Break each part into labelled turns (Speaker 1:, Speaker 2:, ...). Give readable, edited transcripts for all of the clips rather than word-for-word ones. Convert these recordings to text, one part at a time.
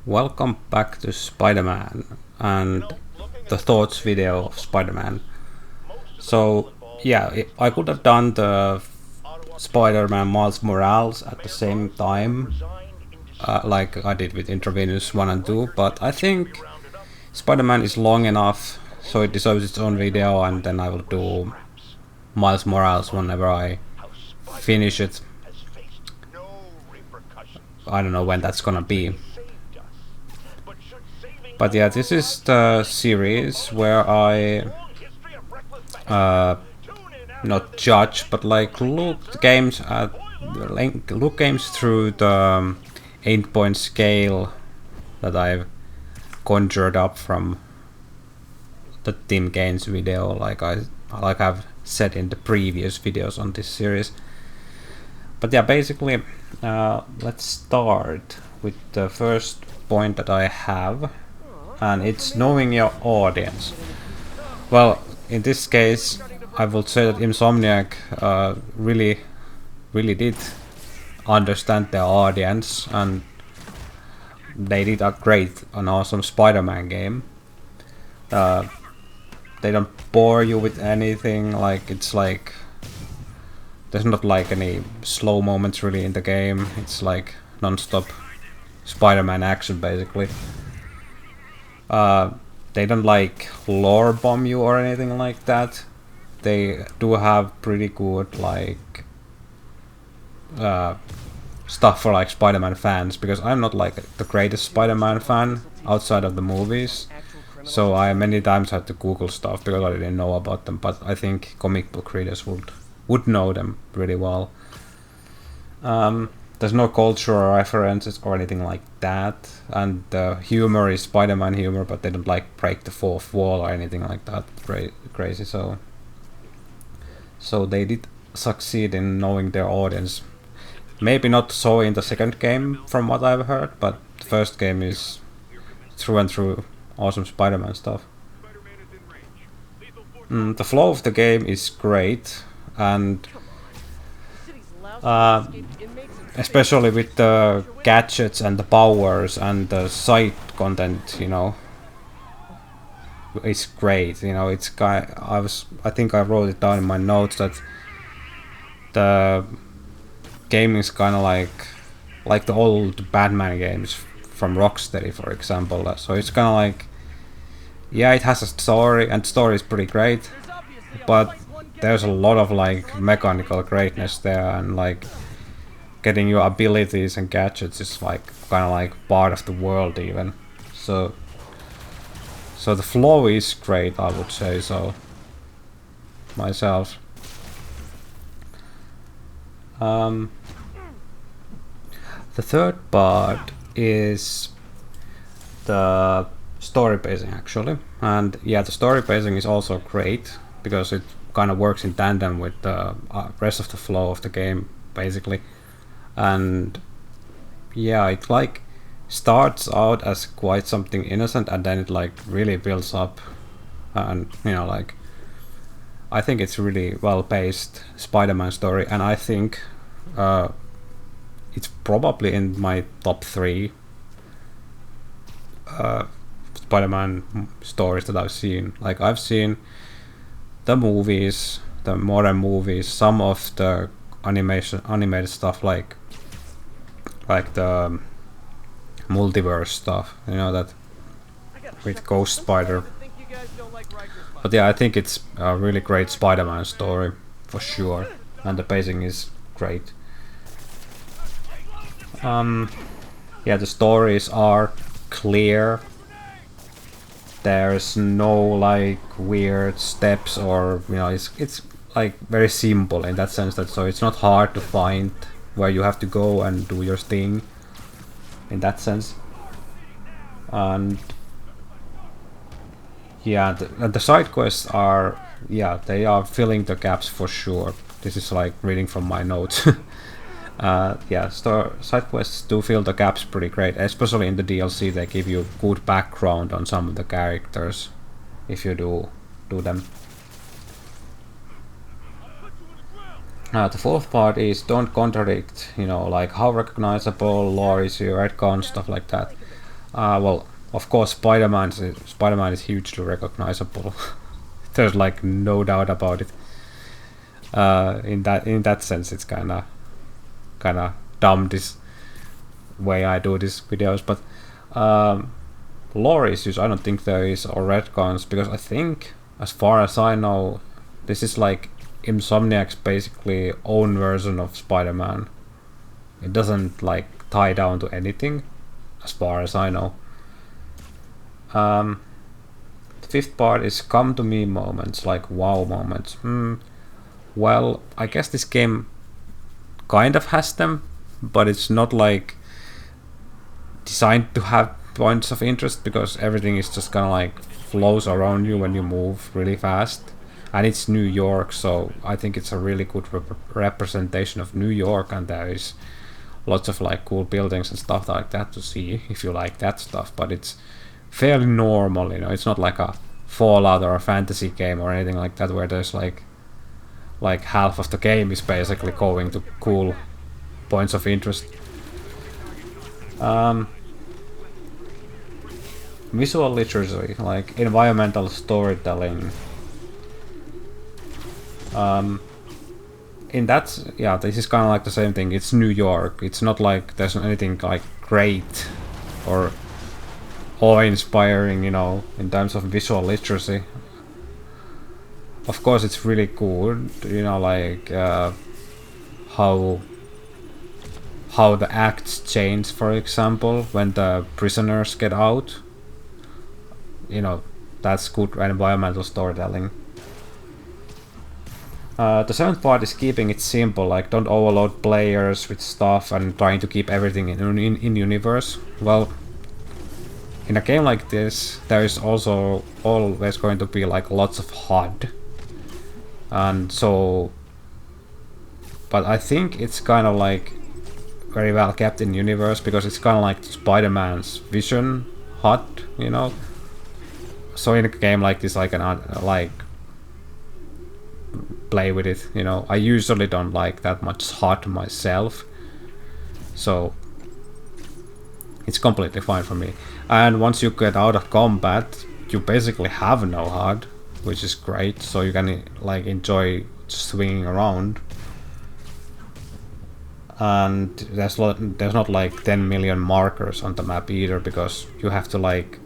Speaker 1: Welcome back to Spider-Man and the thoughts video of Spider-Man. So yeah, I could have done the Spider-Man Miles Morales at the same time, like I did with Intravenous 1 and 2, but I think Spider-Man is long enough, so it deserves its own video, and then I will do Miles Morales whenever I finish it. I don't know when that's gonna be. But yeah, this is the series where I not judge, but like look games through the 8-point scale that I've conjured up from the Tim Gaines video, like I've said in the previous videos on this series. But yeah, basically, let's start with the first point that I have, and it's knowing your audience. Well, in this case, I would say that Insomniac really did understand their audience, and they did a great and awesome Spider-Man game. They don't bore you with anything, like it's like there's not like any slow moments really in the game. It's like non-stop Spider-Man action basically. They don't like lore bomb you or anything like that. They do have pretty good like stuff for like Spider-Man fans, because I'm not like the greatest Spider-Man fan outside of the movies, so I many times had to Google stuff because I didn't know about them, but I think comic book readers would know them really well. There's no cultural references or anything like that, and the humor is Spider-Man humor, but they don't like break the fourth wall or anything like that crazy. So they did succeed in knowing their audience. Maybe not so in the second game from what I've heard, but the first game is through and through awesome Spider-Man stuff. The flow of the game is great, and especially with the gadgets and the powers and the side content, you know, it's great. You know, it's I think I wrote it down in my notes that the game is kind of like the old Batman games from Rocksteady, for example. So it's kind of like, yeah, it has a story, and the story is pretty great, but there's a lot of like mechanical greatness there, and like getting your abilities and gadgets is like kind of like part of the world even. So the flow is great, I would say so myself. The third part is the story pacing actually, and yeah, the story pacing is also great because it kind of works in tandem with the rest of the flow of the game basically. And yeah, it like starts out as quite something innocent, and then it like really builds up, and you know, like I think it's really well paced Spider-Man story, and I think it's probably in my top 3 Spider-Man stories that I've seen. Like I've seen the movies, the modern movies, some of the animated stuff, like the multiverse stuff, you know, that with Ghost Spider. But yeah, I think it's a really great Spider-Man story for sure, and the pacing is great. Yeah, the stories are clear. There's no like weird steps, or you know, it's like very simple in that sense, that so it's not hard to find where you have to go and do your thing in that sense. And yeah, the side quests are, yeah, they are filling the gaps for sure. This is like reading from my notes. Yeah, side quests do fill the gaps pretty great, especially in the DLC. They give you good background on some of the characters if you do them. The fourth part is don't contradict, you know, like how recognizable lore is your retcon, stuff like that. Well, of course, Spider-Man is hugely recognizable. There's like no doubt about it. In that sense, it's kind of dumb this way I do these videos, but lore issues, I don't think there is, or retcons, because I think, as far as I know, this is like Insomniac's basically own version of Spider-Man. It doesn't like tie down to anything, as far as I know. The fifth part is come to me moments, like wow moments. Well, I guess this game kind of has them, but it's not like designed to have points of interest, because everything is just kind of like flows around you when you move really fast. And it's New York, so I think it's a really good representation of New York, and there is lots of like cool buildings and stuff like that to see if you like that stuff. But it's fairly normal, it's not like a Fallout or a fantasy game or anything like that, where there's like half of the game is basically going to cool points of interest. Visual literacy, like environmental storytelling. In that, yeah, this is kind of like the same thing. It's New York. It's not like there's anything like great or awe-inspiring, in terms of visual literacy. Of course, it's really good, like how the acts change, for example, when the prisoners get out. That's good environmental storytelling. The seventh part is keeping it simple, like don't overload players with stuff and trying to keep everything in universe. Well, in a game like this, there is also always going to be like lots of HUD, and so, but I think it's kind of like very well kept in universe, because it's kind of like Spider-Man's vision HUD, So in a game like this, I can like play with it. I usually don't like that much HUD myself, so it's completely fine for me. And once you get out of combat, you basically have no HUD, which is great. So you can like enjoy swinging around, and there's not like 10 million markers on the map either, because you have to like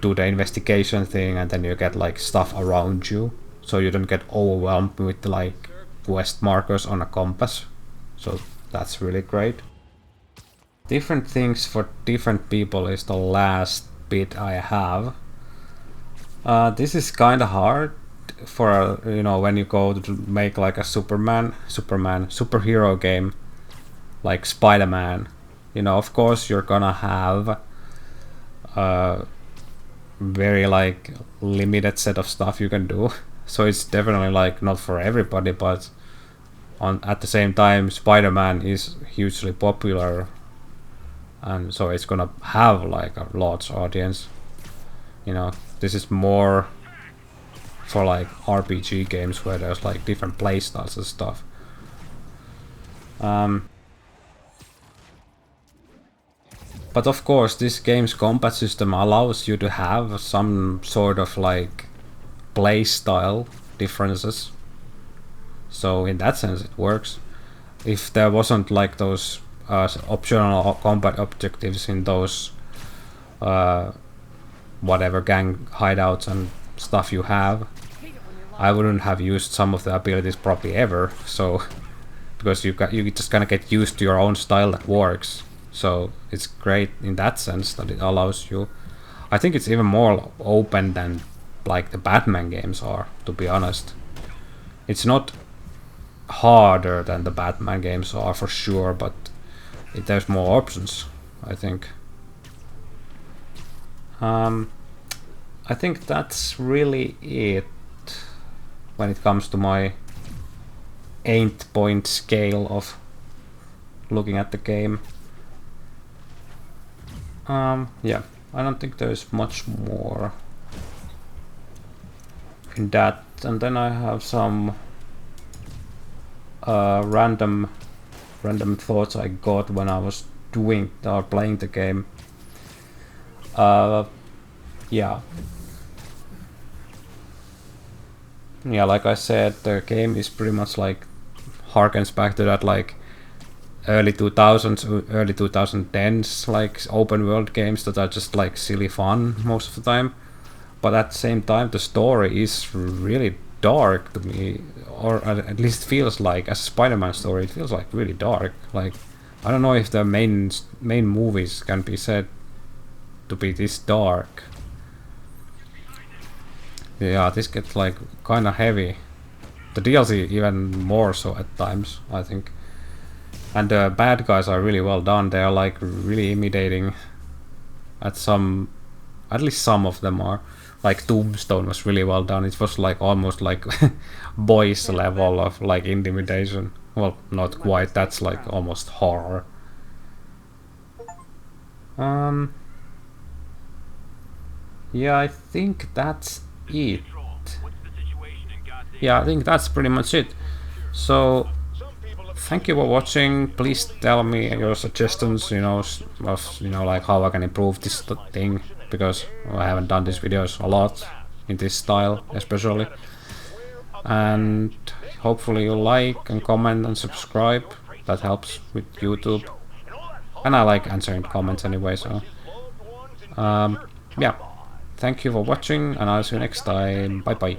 Speaker 1: do the investigation thing, and then you get like stuff around you, so you don't get overwhelmed with like quest markers on a compass. So that's really great. Different things for different people is the last bit I have. This is kind of hard for when you go to make like a superhero game like Spider-Man. Of course you're gonna have very like limited set of stuff you can do. So it's definitely like not for everybody, but at the same time, Spider-Man is hugely popular, and so it's gonna have like a large audience. This is more for like RPG games where there's like different playstyles and stuff. But of course, this game's combat system allows you to have some sort of like playstyle differences. So in that sense, it works. If there wasn't like those optional combat objectives in those whatever gang hideouts and stuff you have, I wouldn't have used some of the abilities probably ever. So because you just kind of get used to your own style that works. So it's great in that sense that it allows you. I think it's even more open than like the Batman games are, to be honest. It's not harder than the Batman games are for sure, but there's more options, I think. I think that's really it when it comes to my 8-point scale of looking at the game. Yeah, I don't think there's much more in that. And then I have some random thoughts I got when I was doing or playing the game. Yeah. Yeah, like I said, the game is pretty much like harkens back to that like early 2000s, early 2010s like open world games that are just like silly fun most of the time. But at the same time, the story is really dark to me, or at least feels like as a Spider-Man story, it feels like really dark. Like I don't know if the main movies can be said to be this dark. Yeah, this gets like kind of heavy. The DLC even more so at times, I think. And the bad guys are really well done. They are like really imitating. At least some of them are. Like Tombstone was really well done. It was like almost like boys level of like intimidation. Well, not quite. That's like almost horror. Um. Yeah, I think that's it. Yeah, I think that's pretty much it. So, thank you for watching. Please tell me your suggestions, of like how I can improve this thing, because I haven't done these videos a lot in this style, especially. And hopefully you like and comment and subscribe. That helps with YouTube. And I like answering comments anyway, so yeah. Thank you for watching, and I'll see you next time. Bye bye.